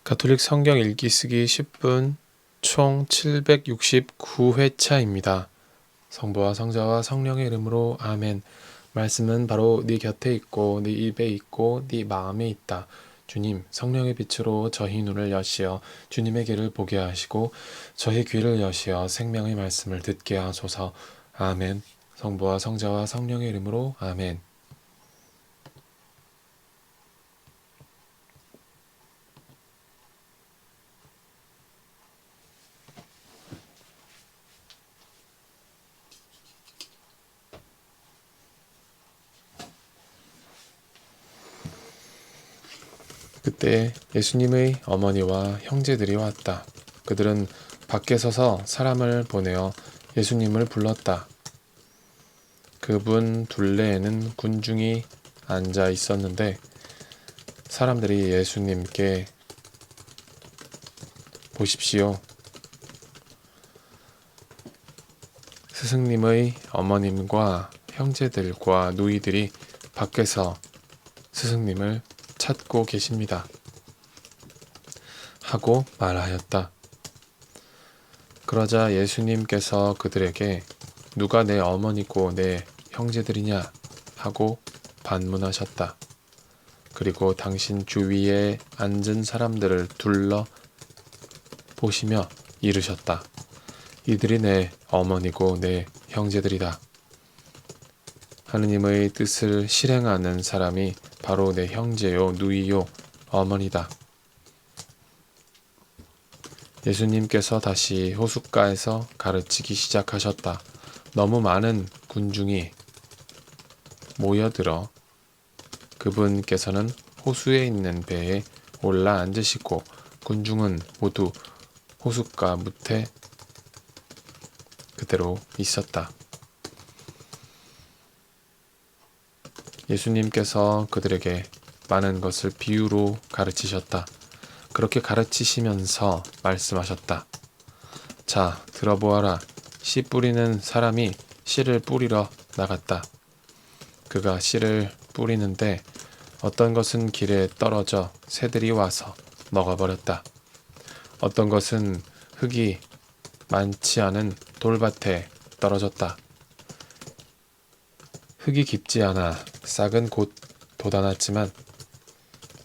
가톨릭 성경 읽기 쓰기 10분 총 769회차입니다. 성부와 성자와 성령의 이름으로 아멘. 말씀은 바로 네 곁에 있고 네 입에 있고 네 마음에 있다. 주님, 성령의 빛으로 저희 눈을 여시어 주님의 길을 보게 하시고 저희 귀를 여시어 생명의 말씀을 듣게 하소서. 아멘. 성부와 성자와 성령의 이름으로 아멘. 그때 예수님의 어머니와 형제들이 왔다. 그들은 밖에 서서 사람을 보내어 예수님을 불렀다. 그분 둘레에는 군중이 앉아 있었는데 사람들이 예수님께 보십시오. 스승님의 어머님과 형제들과 누이들이 밖에서 스승님을 찾고 계십니다. 하고 말하였다. 그러자 예수님께서 그들에게 누가 내 어머니고 내 형제들이냐 하고 반문하셨다. 그리고 당신 주위에 앉은 사람들을 둘러 보시며 이르셨다. 이들이 내 어머니고 내 형제들이다. 하느님의 뜻을 실행하는 사람이 바로 내 형제요, 누이요, 어머니다. 예수님께서 다시 호숫가에서 가르치기 시작하셨다. 너무 많은 군중이 모여들어 그분께서는 호수에 있는 배에 올라 앉으시고 군중은 모두 호숫가 무태 그대로 있었다. 예수님께서 그들에게 많은 것을 비유로 가르치셨다. 그렇게 가르치시면서 말씀하셨다. 자, 들어보아라. 씨 뿌리는 사람이 씨를 뿌리러 나갔다. 그가 씨를 뿌리는데 어떤 것은 길에 떨어져 새들이 와서 먹어버렸다. 어떤 것은 흙이 많지 않은 돌밭에 떨어졌다. 흙이 깊지 않아 싹은 곧 돋아났지만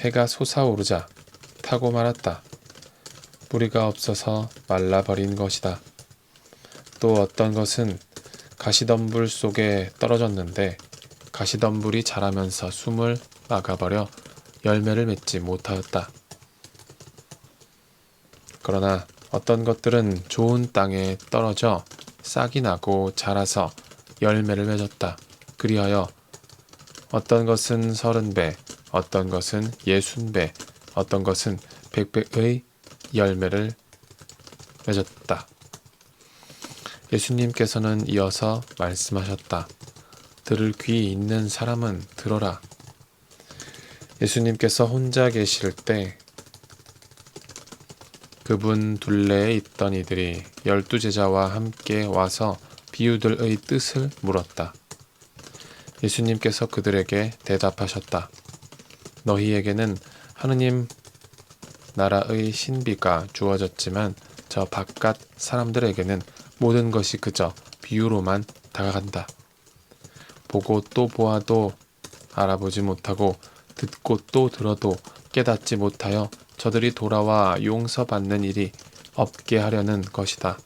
해가 솟아오르자 타고 말았다. 뿌리가 없어서 말라버린 것이다. 또 어떤 것은 가시덤불 속에 떨어졌는데 가시덤불이 자라면서 숨을 막아버려 열매를 맺지 못하였다. 그러나 어떤 것들은 좋은 땅에 떨어져 싹이 나고 자라서 열매를 맺었다. 그리하여 어떤 것은 30배, 어떤 것은 60배, 어떤 것은 100배의 열매를 맺었다. 예수님께서는 이어서 말씀하셨다. 들을 귀 있는 사람은 들어라. 예수님께서 혼자 계실 때 그분 둘레에 있던 이들이 12제자와 함께 와서 비유들의 뜻을 물었다. 예수님께서 그들에게 대답하셨다. 너희에게는 하느님 나라의 신비가 주어졌지만 저 바깥 사람들에게는 모든 것이 그저 비유로만 다가간다. 보고 또 보아도 알아보지 못하고 듣고 또 들어도 깨닫지 못하여 저들이 돌아와 용서받는 일이 없게 하려는 것이다.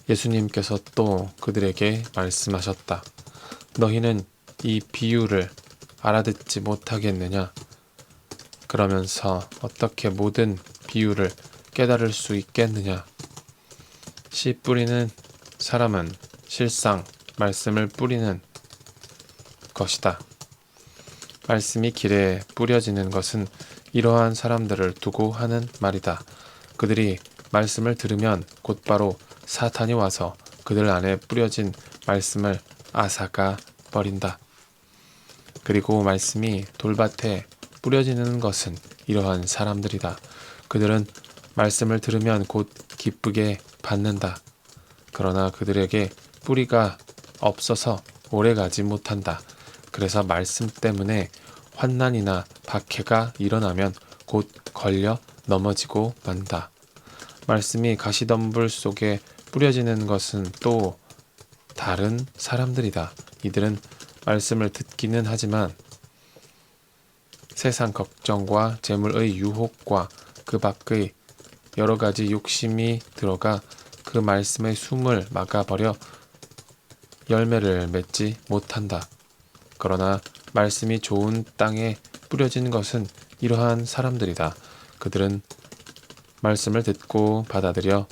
예수님께서 또 그들에게 말씀하셨다. 너희는 이 비유를 알아듣지 못하겠느냐? 그러면서 어떻게 모든 비유를 깨달을 수 있겠느냐? 씨 뿌리는 사람은 실상 말씀을 뿌리는 것이다. 말씀이 길에 뿌려지는 것은 이러한 사람들을 두고 하는 말이다. 그들이 말씀을 들으면 곧바로 사탄이 와서 그들 안에 뿌려진 말씀을 앗아가 버린다. 그리고 말씀이 돌밭에 뿌려지는 것은 이러한 사람들이다. 그들은 말씀을 들으면 곧 기쁘게 받는다. 그러나 그들에게 뿌리가 없어서 오래가지 못한다. 그래서 말씀 때문에 환난이나 박해가 일어나면 곧 걸려 넘어지고 만다. 말씀이 가시덤불 속에 뿌려지는 것은 또 다른 사람들이다. 이들은 말씀을 듣기는 하지만 세상 걱정과 재물의 유혹과 그 밖의 여러 가지 욕심이 들어가 그 말씀의 숨을 막아버려 열매를 맺지 못한다. 그러나 말씀이 좋은 땅에 뿌려진 것은 이러한 사람들이다. 그들은 말씀을 듣고 받아들여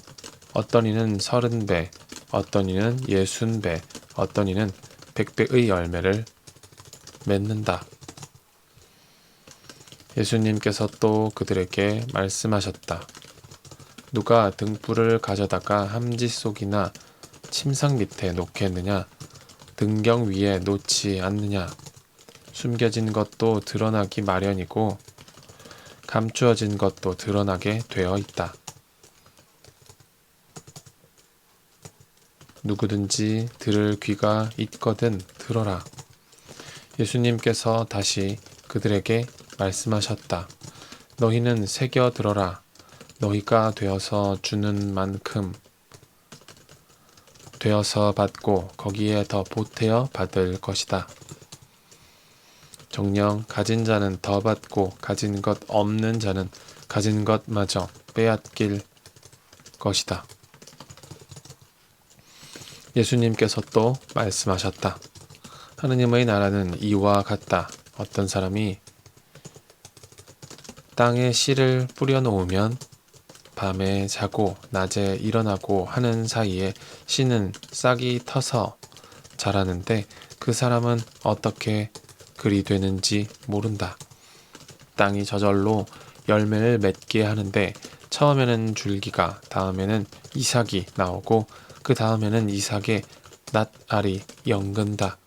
어떤 이는 30배, 어떤 이는 60배, 어떤 이는 100배의 열매를 맺는다. 예수님께서 또 그들에게 말씀하셨다. 누가 등불을 가져다가 함지 속이나 침상 밑에 놓겠느냐? 등경 위에 놓지 않느냐? 숨겨진 것도 드러나기 마련이고 감추어진 것도 드러나게 되어 있다. 누구든지 들을 귀가 있거든 들어라. 예수님께서 다시 그들에게 말씀하셨다. 너희는 새겨 들어라. 너희가 되어서 주는 만큼 되어서 받고 거기에 더 보태어 받을 것이다. 정녕 가진 자는 더 받고 가진 것 없는 자는 가진 것마저 빼앗길 것이다. 예수님께서 또 말씀하셨다. 하느님의 나라는 이와 같다. 어떤 사람이 땅에 씨를 뿌려놓으면 밤에 자고 낮에 일어나고 하는 사이에 씨는 싹이 터서 자라는데 그 사람은 어떻게 그리 되는지 모른다. 땅이 저절로 열매를 맺게 하는데 처음에는 줄기가, 다음에는 이삭이 나오고 그 다음에는 이삭의 낫알이 연근다.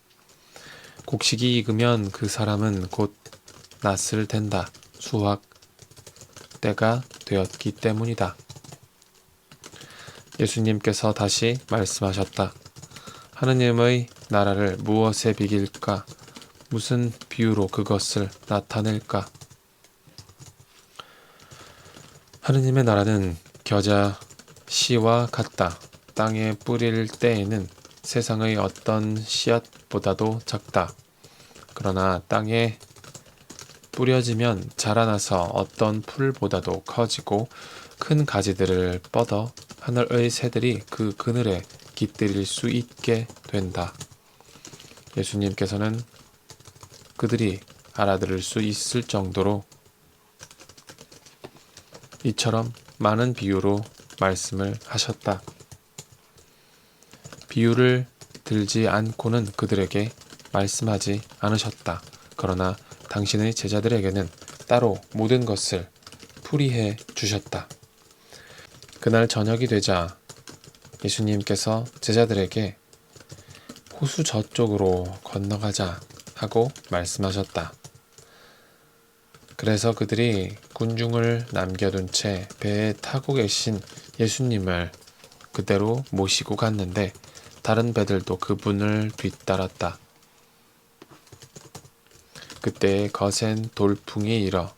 곡식이 익으면 그 사람은 곧 낫을 텐다. 수확 때가 되었기 때문이다. 예수님께서 다시 말씀하셨다. 하느님의 나라를 무엇에 비길까? 무슨 비유로 그것을 나타낼까? 하느님의 나라는 겨자 씨와 같다. 땅에 뿌릴 때에는 세상의 어떤 씨앗보다도 작다. 그러나 땅에 뿌려지면 자라나서 어떤 풀보다도 커지고 큰 가지들을 뻗어 하늘의 새들이 그 그늘에 깃들일 수 있게 된다. 예수님께서는 그들이 알아들을 수 있을 정도로 이처럼 많은 비유로 말씀을 하셨다. 비유를 들지 않고는 그들에게 말씀하지 않으셨다. 그러나 당신의 제자들에게는 따로 모든 것을 풀이해 주셨다. 그날 저녁이 되자 예수님께서 제자들에게 호수 저쪽으로 건너가자 하고 말씀하셨다. 그래서 그들이 군중을 남겨둔 채 배에 타고 계신 예수님을 그대로 모시고 갔는데 다른 배들도 그분을 뒤따랐다. 그때 거센 돌풍이 일어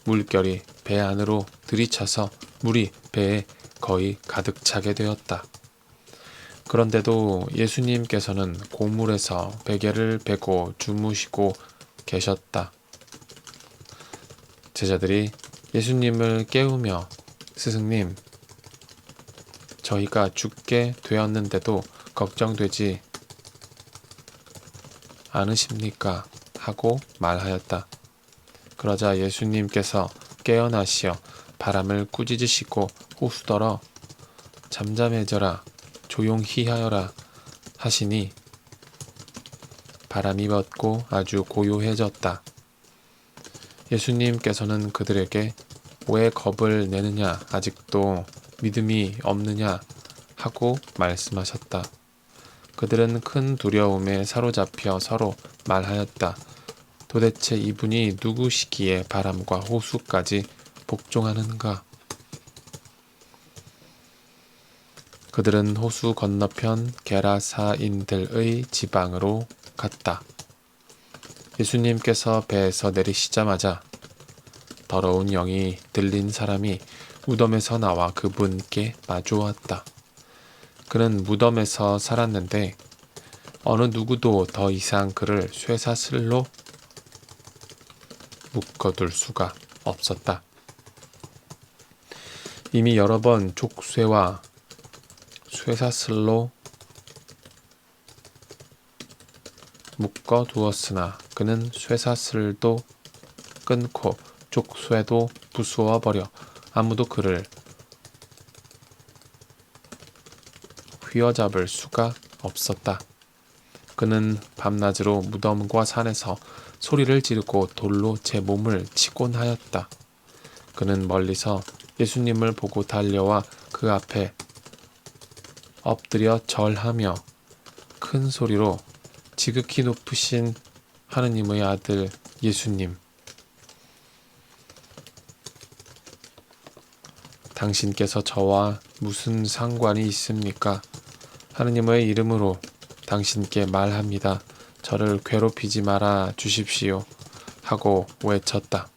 물결이 배 안으로 들이쳐서 물이 배에 거의 가득 차게 되었다. 그런데도 예수님께서는 고물에서 베개를 베고 주무시고 계셨다. 제자들이 예수님을 깨우며 스승님, 저희가 죽게 되었는데도 걱정되지 않으십니까? 하고 말하였다. 그러자 예수님께서 깨어나시어 바람을 꾸짖으시고 호수더러 잠잠해져라 조용히 하여라 하시니 바람이 멎고 아주 고요해졌다. 예수님께서는 그들에게 왜 겁을 내느냐 아직도 믿음이 없느냐 하고 말씀하셨다. 그들은 큰 두려움에 사로잡혀 서로 말하였다. 도대체 이분이 누구시기에 바람과 호수까지 복종하는가? 그들은 호수 건너편 게라사인들의 지방으로 갔다. 예수님께서 배에서 내리시자마자 더러운 영이 들린 사람이 무덤에서 나와 그분께 마주왔다. 그는 무덤에서 살았는데 어느 누구도 더 이상 그를 쇠사슬로 묶어둘 수가 없었다. 이미 여러 번 족쇄와 쇠사슬로 묶어두었으나 그는 쇠사슬도 끊고 족쇄도 부수어 버려 아무도 그를 휘어잡을 수가 없었다. 그는 밤낮으로 무덤과 산에서 소리를 지르고 돌로 제 몸을 치곤 하였다. 그는 멀리서 예수님을 보고 달려와 그 앞에 엎드려 절하며 큰 소리로 지극히 높으신 하느님의 아들 예수님, 당신께서 저와 무슨 상관이 있습니까? 하느님의 이름으로 당신께 말합니다. 저를 괴롭히지 말아 주십시오. 하고 외쳤다.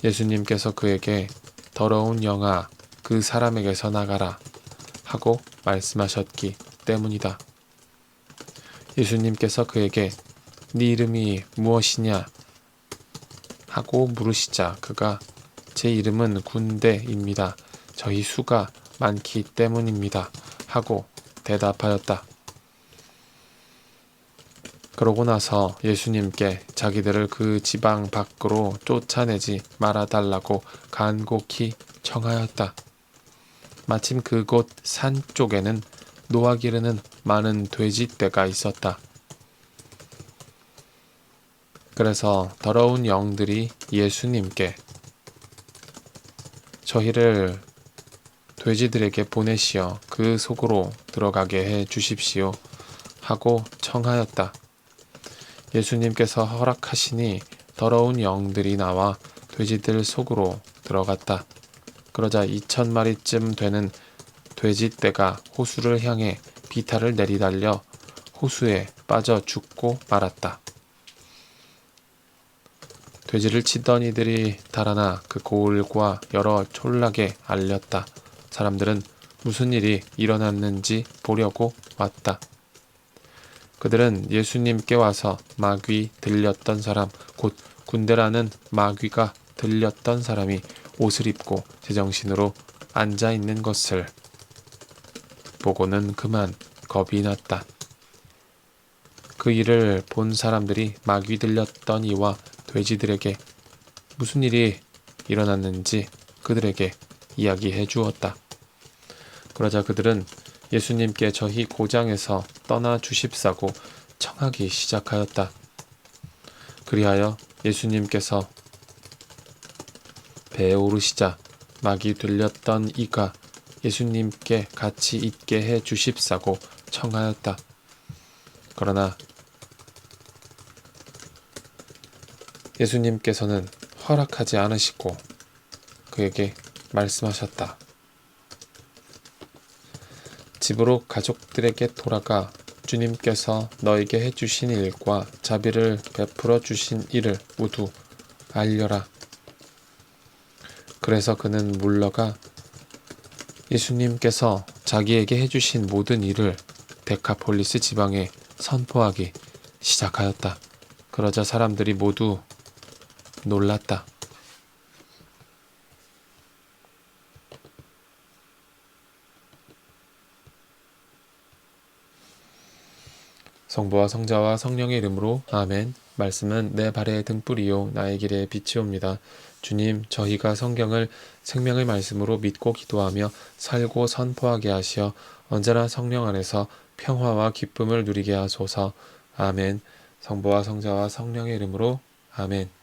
예수님께서 그에게 더러운 영아, 그 사람에게서 나가라. 하고 말씀하셨기 때문이다. 예수님께서 그에게 네 이름이 무엇이냐? 하고 물으시자 그가 제 이름은 군대입니다. 저희 수가 많기 때문입니다. 하고 대답하였다. 그러고 나서 예수님께 자기들을 그 지방 밖으로 쫓아내지 말아달라고 간곡히 청하였다. 마침 그곳 산 쪽에는 노아 기르는 많은 돼지떼가 있었다. 그래서 더러운 영들이 예수님께 저희를 돼지들에게 보내시어 그 속으로 들어가게 해 주십시오. 하고 청하였다. 예수님께서 허락하시니 더러운 영들이 나와 돼지들 속으로 들어갔다. 그러자 2,000마리쯤 되는 돼지떼가 호수를 향해 비탈을 내리달려 호수에 빠져 죽고 말았다. 돼지를 치던 이들이 달아나 그 고을과 여러 촌락에 알렸다. 사람들은 무슨 일이 일어났는지 보려고 왔다. 그들은 예수님께 와서 마귀 들렸던 사람, 곧 군대라는 마귀가 들렸던 사람이 옷을 입고 제정신으로 앉아있는 것을 보고는 그만 겁이 났다. 그 일을 본 사람들이 마귀 들렸던 이와 돼지들에게 무슨 일이 일어났는지 그들에게 이야기해 주었다. 그러자 그들은 예수님께 저희 고장에서 떠나 주십사고 청하기 시작하였다. 그리하여 예수님께서 배에 오르시자 마귀 들렸던 이가 예수님께 같이 있게 해 주십사고 청하였다. 그러나 예수님께서는 허락하지 않으시고 그에게 말씀하셨다. 집으로 가족들에게 돌아가 주님께서 너에게 해주신 일과 자비를 베풀어 주신 일을 모두 알려라. 그래서 그는 물러가 예수님께서 자기에게 해주신 모든 일을 데카폴리스 지방에 선포하기 시작하였다. 그러자 사람들이 모두 놀랐다. 성부와 성자와 성령의 이름으로 아멘. 말씀은 내 발의 등불이요 나의 길의 빛이옵니다. 주님, 저희가 성경을 생명의 말씀으로 믿고 기도하며 살고 선포하게 하시어 언제나 성령 안에서 평화와 기쁨을 누리게 하소서. 아멘. 성부와 성자와 성령의 이름으로 아멘.